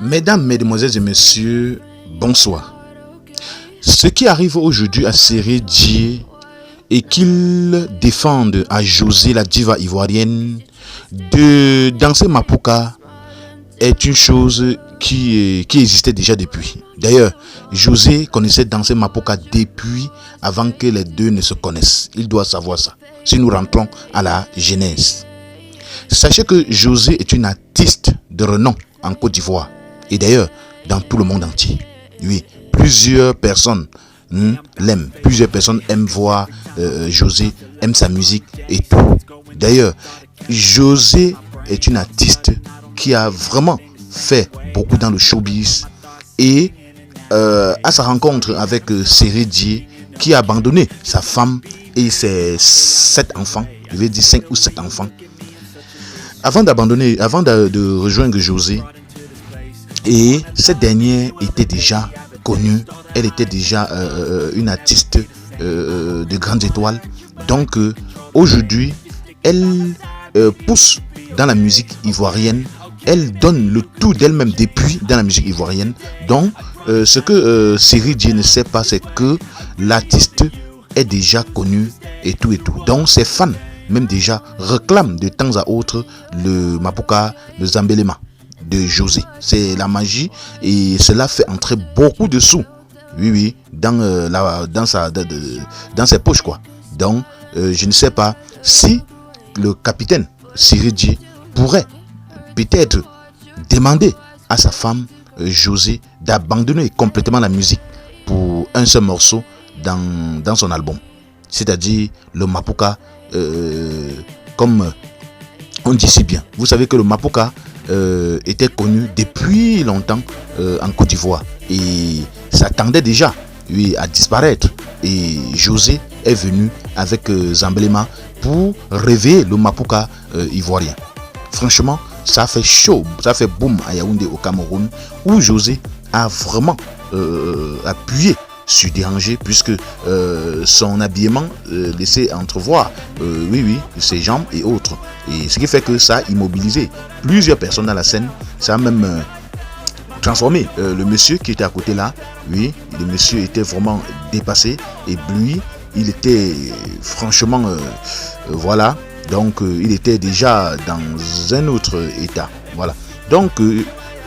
Mesdames, Mesdemoiselles et Messieurs, bonsoir. Ce qui arrive aujourd'hui à Série Dié et qu'ils défendent à José, la diva ivoirienne, de danser Mapuka est une chose qui existait déjà depuis. D'ailleurs, José connaissait danser Mapuka depuis avant que les deux ne se connaissent. Il doit savoir ça. Si nous rentrons à la genèse. Sachez que José est une artiste de renom en Côte d'Ivoire. Et d'ailleurs, dans tout le monde entier. Oui, plusieurs personnes l'aiment. Plusieurs personnes aiment voir José, aiment sa musique et tout. D'ailleurs, José est une artiste qui a vraiment fait beaucoup dans le showbiz. Et à sa rencontre avec Série Dié, qui a abandonné sa femme et ses 7 enfants, je vais dire 5 ou 7 enfants, avant de rejoindre José. Et cette dernière était déjà connue, elle était déjà une artiste de grandes étoiles. Donc aujourd'hui, elle pousse dans la musique ivoirienne, elle donne le tout d'elle-même depuis dans la musique ivoirienne. Donc ce que Série Dié ne sait pas, c'est que l'artiste est déjà connue et tout et tout. Donc ses fans même déjà réclament de temps à autre le Mapuka, le Zambelema de José. C'est la magie et cela fait entrer beaucoup de sous. Oui, dans ses poches quoi. Donc je ne sais pas si le capitaine Série Dié pourrait peut-être demander à sa femme José d'abandonner complètement la musique pour un seul morceau dans son album. C'est-à-dire le Mapuka, comme on dit si bien. Vous savez que le Mapuka était connu depuis longtemps en Côte d'Ivoire et ça tendait déjà à disparaître. Et José est venu avec Zambelema pour réveiller le Mapuka ivoirien. Franchement, ça fait chaud, ça fait boum à Yaoundé au Cameroun, où José a vraiment appuyé sur Déranger, puisque son habillement laissait entrevoir ses jambes et autres, et ce qui fait que ça a immobilisé plusieurs personnes dans la scène. Ça a même transformé le monsieur qui était à côté là. Oui, le monsieur était vraiment dépassé et lui il était franchement voilà, donc il était déjà dans un autre état. Voilà, donc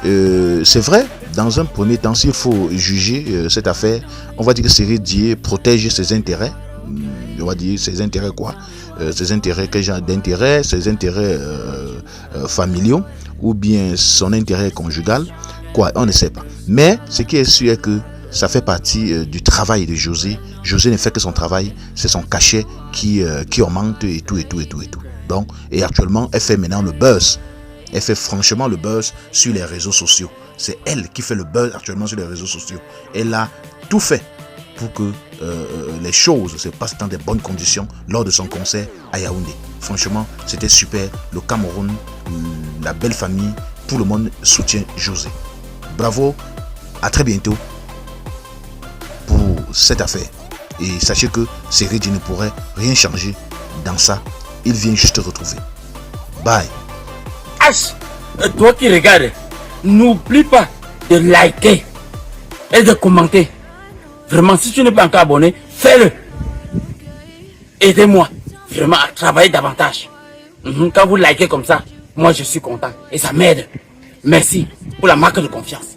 c'est vrai. Dans un premier temps, s'il faut juger cette affaire, on va dire que Série Dié protège ses intérêts. On va dire ses intérêts quoi, ses intérêts, quel genre d'intérêts, ses intérêts familiaux ou bien son intérêt conjugal, quoi, on ne sait pas. Mais ce qui est sûr est que ça fait partie du travail de José. José ne fait que son travail, c'est son cachet qui augmente et tout. Donc, et actuellement, elle fait maintenant le buzz. Elle fait franchement le buzz sur les réseaux sociaux. C'est elle qui fait le buzz actuellement sur les réseaux sociaux. Elle a tout fait pour que les choses se passent dans de bonnes conditions lors de son concert à Yaoundé. Franchement, c'était super. Le Cameroun, la belle famille, tout le monde soutient José. Bravo, à très bientôt pour cette affaire. Et sachez que Série Dié ne pourrait rien changer dans ça. Il vient juste te retrouver. Bye. Toi qui regardes, n'oublie pas de liker et de commenter. Vraiment, si tu n'es pas encore abonné, fais-le. Aidez-moi vraiment à travailler davantage. Quand vous likez comme ça, moi je suis content et ça m'aide. Merci pour la marque de confiance.